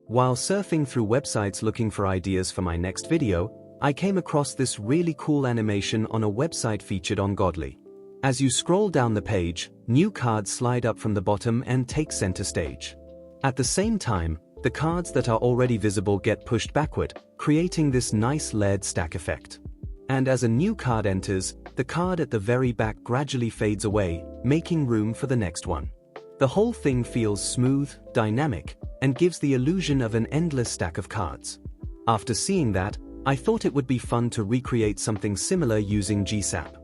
While surfing through websites looking for ideas for my next video, I came across this really cool animation on a website featured on Godly. As you scroll down the page, new cards slide up from the bottom and take center stage. At the same time, the cards that are already visible get pushed backward, creating this nice layered stack effect. And as a new card enters, the card at the very back gradually fades away, making room for the next one. The whole thing feels smooth, dynamic, and gives the illusion of an endless stack of cards. After seeing that, I thought it would be fun to recreate something similar using GSAP.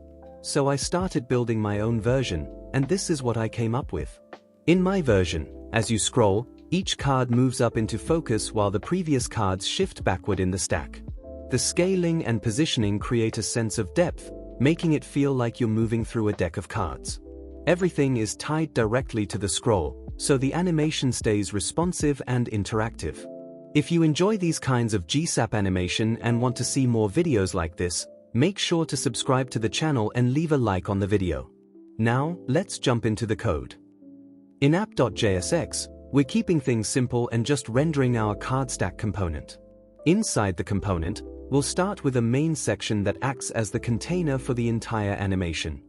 So I started building my own version, and this is what I came up with. In my version, as you scroll, each card moves up into focus while the previous cards shift backward in the stack. The scaling and positioning create a sense of depth, making it feel like you're moving through a deck of cards. Everything is tied directly to the scroll, so the animation stays responsive and interactive. If you enjoy these kinds of GSAP animation and want to see more videos like this, make sure to subscribe to the channel and leave a like on the video. Now, let's jump into the code. In app.js, we're keeping things simple and just rendering our card stack component. Inside the component, we'll start with a main section that acts as the container for the entire animation.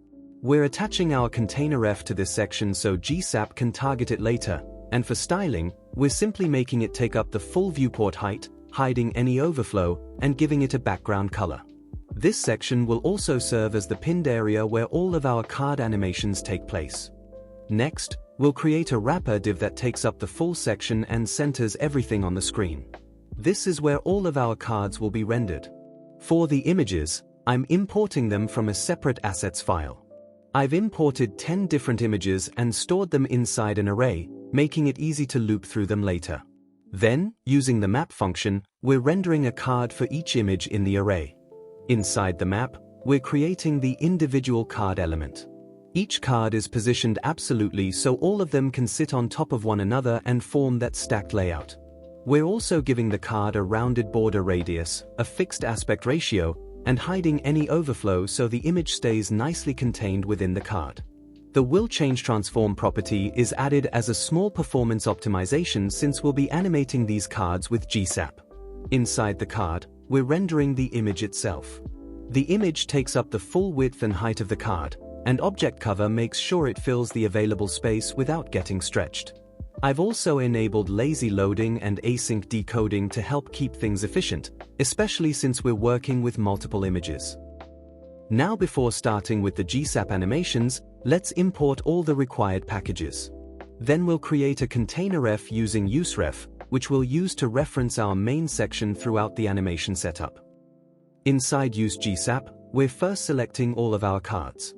We're attaching our container ref to this section so GSAP can target it later, and for styling, we're simply making it take up the full viewport height, hiding any overflow, and giving it a background color. This section will also serve as the pinned area where all of our card animations take place. Next, we'll create a wrapper div that takes up the full section and centers everything on the screen. This is where all of our cards will be rendered. For the images, I'm importing them from a separate assets file. I've imported 10 different images and stored them inside an array, making it easy to loop through them later. Then, using the map function, we're rendering a card for each image in the array. Inside the map, we're creating the individual card element. Each card is positioned absolutely so all of them can sit on top of one another and form that stacked layout. We're also giving the card a rounded border radius, a fixed aspect ratio, and hiding any overflow so the image stays nicely contained within the card. The will change transform property is added as a small performance optimization since we'll be animating these cards with GSAP. Inside the card, we're rendering the image itself. The image takes up the full width and height of the card, and object cover makes sure it fills the available space without getting stretched. I've also enabled lazy loading and async decoding to help keep things efficient, especially since we're working with multiple images. Now before starting with the GSAP animations, let's import all the required packages. Then we'll create a container ref using useRef, which we'll use to reference our main section throughout the animation setup. Inside use.gsap, we're first selecting all of our cards.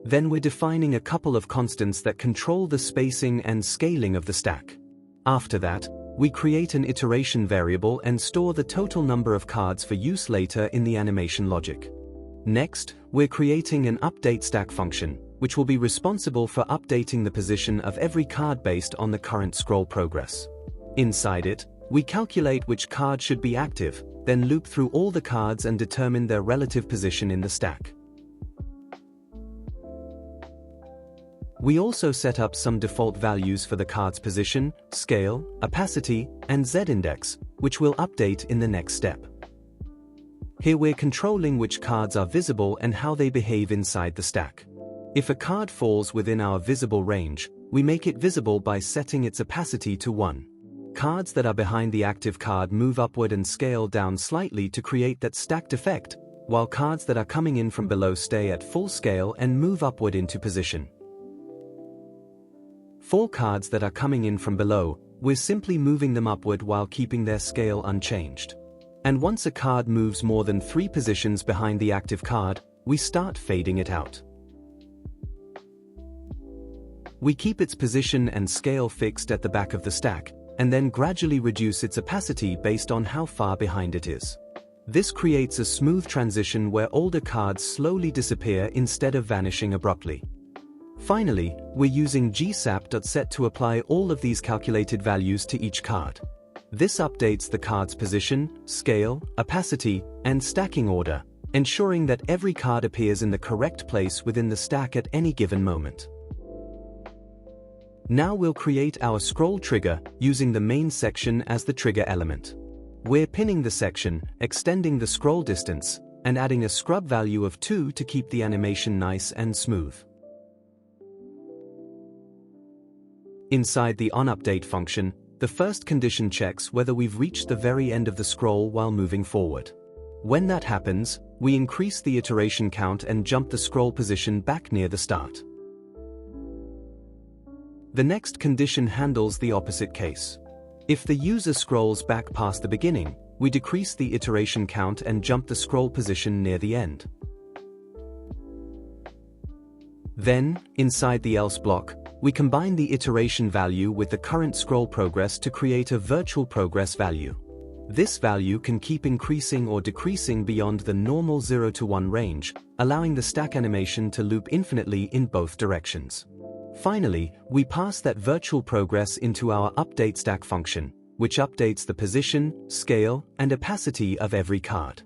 Then we're defining a couple of constants that control the spacing and scaling of the stack. After that, we create an iteration variable and store the total number of cards for use later in the animation logic. Next, we're creating an update stack function, which will be responsible for updating the position of every card based on the current scroll progress. Inside it, we calculate which card should be active, then loop through all the cards and determine their relative position in the stack. We also set up some default values for the card's position, scale, opacity, and z-index, which we'll update in the next step. Here we're controlling which cards are visible and how they behave inside the stack. If a card falls within our visible range, we make it visible by setting its opacity to 1. Cards that are behind the active card move upward and scale down slightly to create that stacked effect, while cards that are coming in from below stay at full scale and move upward into position. For cards that are coming in from below, we're simply moving them upward while keeping their scale unchanged. And once a card moves more than 3 positions behind the active card, we start fading it out. We keep its position and scale fixed at the back of the stack, and then gradually reduce its opacity based on how far behind it is. This creates a smooth transition where older cards slowly disappear instead of vanishing abruptly. Finally, we're using gsap.set to apply all of these calculated values to each card. This updates the card's position, scale, opacity, and stacking order, ensuring that every card appears in the correct place within the stack at any given moment. Now we'll create our scroll trigger using the main section as the trigger element. We're pinning the section, extending the scroll distance, and adding a scrub value of 2 to keep the animation nice and smooth. Inside the onUpdate function, the first condition checks whether we've reached the very end of the scroll while moving forward. When that happens, we increase the iteration count and jump the scroll position back near the start. The next condition handles the opposite case. If the user scrolls back past the beginning, we decrease the iteration count and jump the scroll position near the end. Then, inside the else block, we combine the iteration value with the current scroll progress to create a virtual progress value. This value can keep increasing or decreasing beyond the normal 0 to 1 range, allowing the stack animation to loop infinitely in both directions. Finally, we pass that virtual progress into our updateStack function, which updates the position, scale, and opacity of every card.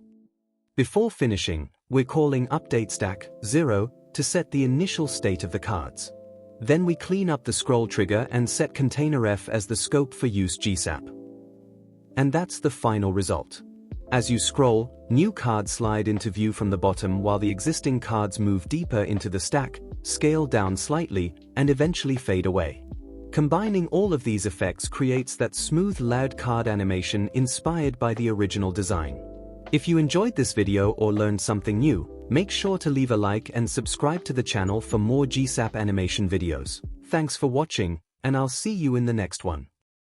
Before finishing, we're calling updateStack 0 to set the initial state of the cards. Then we clean up the scroll trigger and set containerf as the scope for use GSAP. And that's the final result. As you scroll, new cards slide into view from the bottom while the existing cards move deeper into the stack, scale down slightly, and eventually fade away. Combining all of these effects creates that smooth loud card animation inspired by the original design. If you enjoyed this video or learned something new, make sure to leave a like and subscribe to the channel for more GSAP animation videos. Thanks for watching, and I'll see you in the next one.